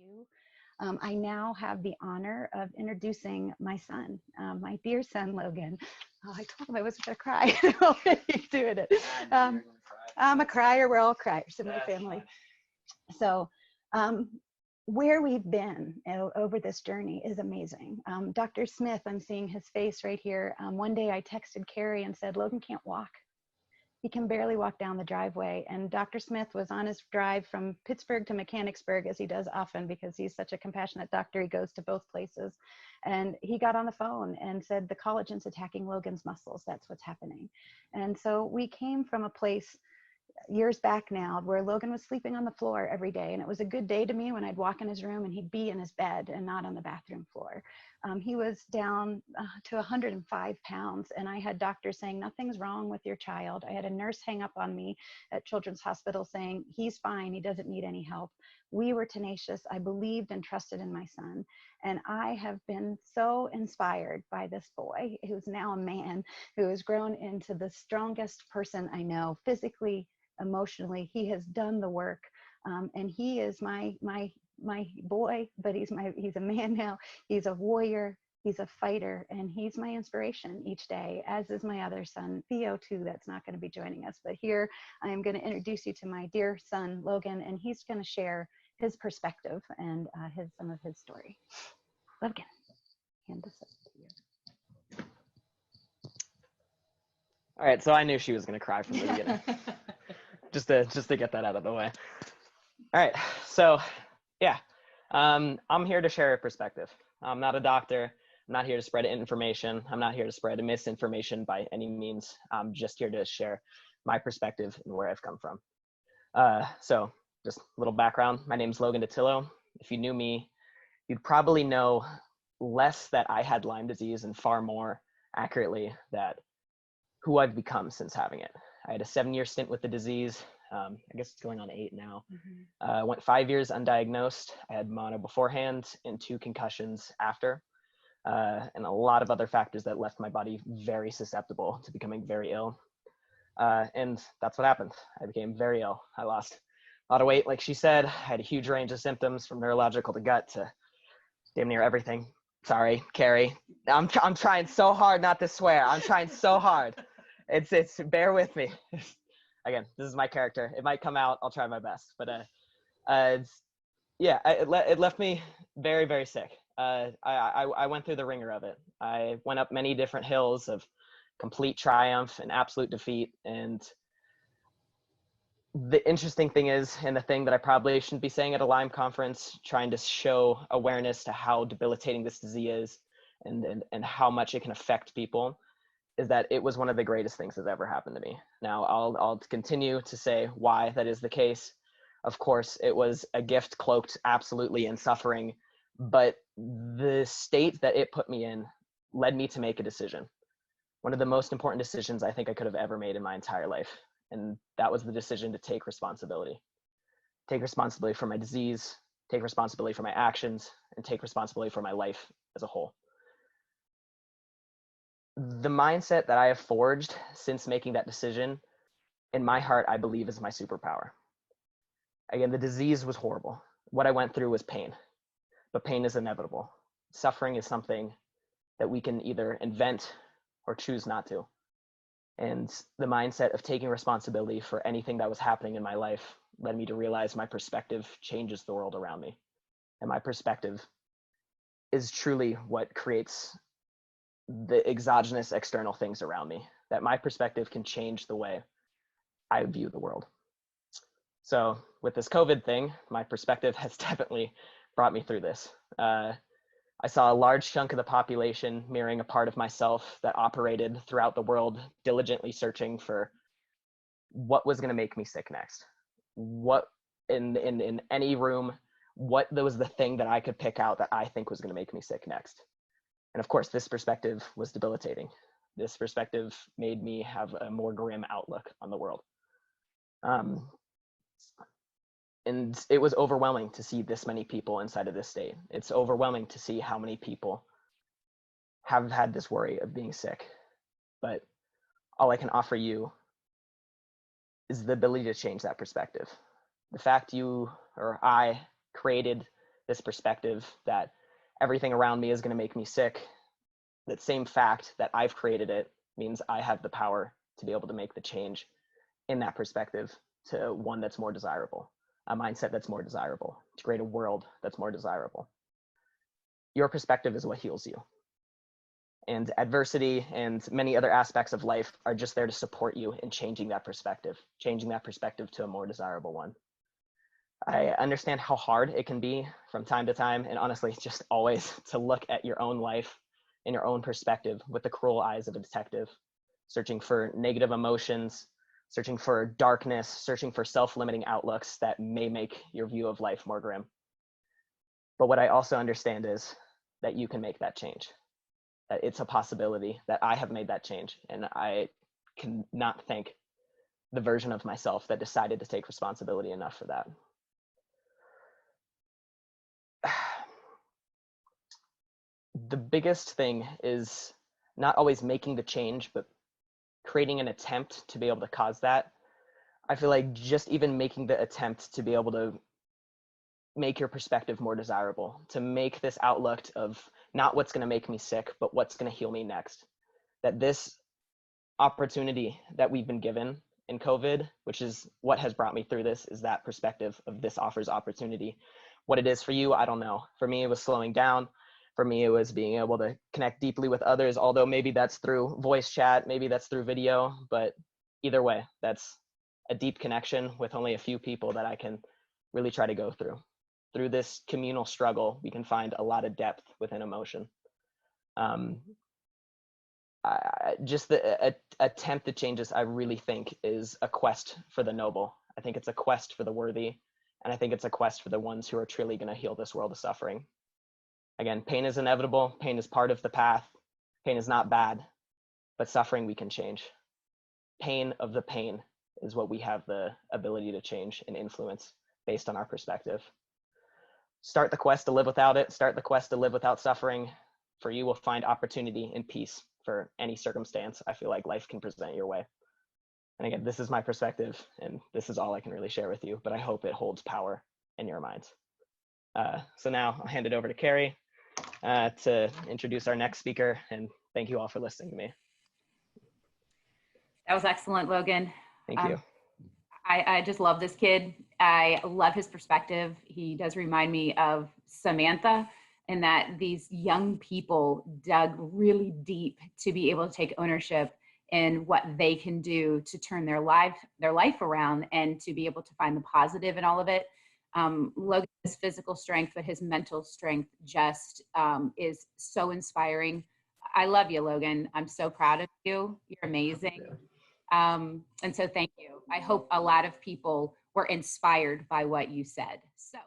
you. I now have the honor of introducing my son, my dear son, Logan. Oh, I told him I wasn't going to cry. He's doing it. I'm a crier. We're all criers in my family. So where we've been over this journey is amazing. Dr. Smith, I'm seeing his face right here. One day I texted Carrie and said, Logan can't walk. He can barely walk down the driveway. And Dr. Smith was on his drive from Pittsburgh to Mechanicsburg, as he does often because he's such a compassionate doctor. He goes to both places. And he got on the phone and said, the collagen's attacking Logan's muscles. That's what's happening. And so we came from a place years back now where Logan was sleeping on the floor every day. And it was a good day to me when I'd walk in his room and he'd be in his bed and not on the bathroom floor. He was down to 105 pounds. And I had doctors saying, nothing's wrong with your child. I had a nurse hang up on me at Children's Hospital saying, he's fine. He doesn't need any help. We were tenacious. I believed and trusted in my son. And I have been so inspired by this boy who's now a man who has grown into the strongest person I know, physically, emotionally. He has done the work, and he is my boy, but he's a man now. He's a warrior, he's a fighter, and he's my inspiration each day, as is my other son Theo too, that's not going to be joining us. But here I am going to introduce you to my dear son Logan, and he's going to share his perspective and some of his story. Logan, hand this up to you. All right, so I knew she was going to cry from the beginning. just to get that out of the way. All right, so yeah, I'm here to share a perspective. I'm not a doctor. I'm not here to spread information. I'm not here to spread misinformation by any means. I'm just here to share my perspective and where I've come from. So just a little background. My name is Logan Ditillo. If you knew me, you'd probably know less that I had Lyme disease and far more accurately that who I've become since having it. I had a 7-year stint with the disease. I guess it's going on 8 now. I went 5 years undiagnosed. I had mono beforehand and 2 concussions after, and a lot of other factors that left my body very susceptible to becoming very ill. And that's what happened. I became very ill. I lost a lot of weight, like she said. I had a huge range of symptoms from neurological to gut to damn near everything. Sorry, Carrie. I'm trying so hard not to swear. I'm trying so hard. It's bear with me. Again, this is my character. It might come out. I'll try my best. But it left me very, very sick. I went through the ringer of it. I went up many different hills of complete triumph and absolute defeat. And the interesting thing is, and the thing that I probably shouldn't be saying at a Lyme conference, trying to show awareness to how debilitating this disease is and how much it can affect people, is that it was one of the greatest things that's ever happened to me. Now, I'll continue to say why that is the case. Of course, it was a gift cloaked absolutely in suffering, but the state that it put me in led me to make a decision. One of the most important decisions I think I could have ever made in my entire life. And that was the decision to take responsibility. Take responsibility for my disease, take responsibility for my actions, and take responsibility for my life as a whole. The mindset that I have forged since making that decision, in my heart, I believe is my superpower. Again, the disease was horrible. What I went through was pain, but pain is inevitable. Suffering is something that we can either invent or choose not to. And the mindset of taking responsibility for anything that was happening in my life led me to realize my perspective changes the world around me. And my perspective is truly what creates the exogenous external things around me, that my perspective can change the way I view the world. So with this COVID thing, my perspective has definitely brought me through this. I saw a large chunk of the population mirroring a part of myself that operated throughout the world, diligently searching for what was going to make me sick next. What in any room, what was the thing that I could pick out that I think was going to make me sick next. And of course, this perspective was debilitating. This perspective made me have a more grim outlook on the world. And it was overwhelming to see this many people inside of this state. It's overwhelming to see how many people have had this worry of being sick. But all I can offer you is the ability to change that perspective. The fact you or I created this perspective that everything around me is going to make me sick, that same fact that I've created it means I have the power to be able to make the change in that perspective to one that's more desirable, a mindset that's more desirable, to create a world that's more desirable. Your perspective is what heals you. And adversity and many other aspects of life are just there to support you in changing that perspective to a more desirable one. I understand how hard it can be from time to time, and honestly, just always, to look at your own life in your own perspective with the cruel eyes of a detective, searching for negative emotions, searching for darkness, searching for self-limiting outlooks that may make your view of life more grim. But what I also understand is that you can make that change, that it's a possibility, that I have made that change, and I cannot thank the version of myself that decided to take responsibility enough for that. The biggest thing is not always making the change, but creating an attempt to be able to cause that. I feel like just even making the attempt to be able to make your perspective more desirable, to make this outlook of not what's going to make me sick, but what's going to heal me next. That this opportunity that we've been given in COVID, which is what has brought me through this, is that perspective of this offers opportunity. What it is for you, I don't know. For me, it was slowing down. For me, it was being able to connect deeply with others, although maybe that's through voice chat, maybe that's through video, but either way, that's a deep connection with only a few people that I can really try to go through. Through this communal struggle, we can find a lot of depth within emotion. Just the attempt to change this, I really think, is a quest for the noble. I think it's a quest for the worthy, and I think it's a quest for the ones who are truly going to heal this world of suffering. Again, pain is inevitable. Pain is part of the path. Pain is not bad, but suffering we can change. Pain of the pain is what we have the ability to change and influence based on our perspective. Start the quest to live without it. Start the quest to live without suffering. For you will find opportunity and peace for any circumstance I feel like life can present your way. And again, this is my perspective, and this is all I can really share with you, but I hope it holds power in your minds. So now I'll hand it over to Carrie to introduce our next speaker, and thank you all for listening to me. That was excellent, Logan. Thank you. I just love this kid. I love his perspective. He does remind me of Samantha, in that these young people dug really deep to be able to take ownership in what they can do to turn their life around and to be able to find the positive in all of it. Logan's physical strength, but his mental strength just is so inspiring. I love you, Logan. I'm so proud of you. You're amazing. And so thank you. I hope a lot of people were inspired by what you said. So.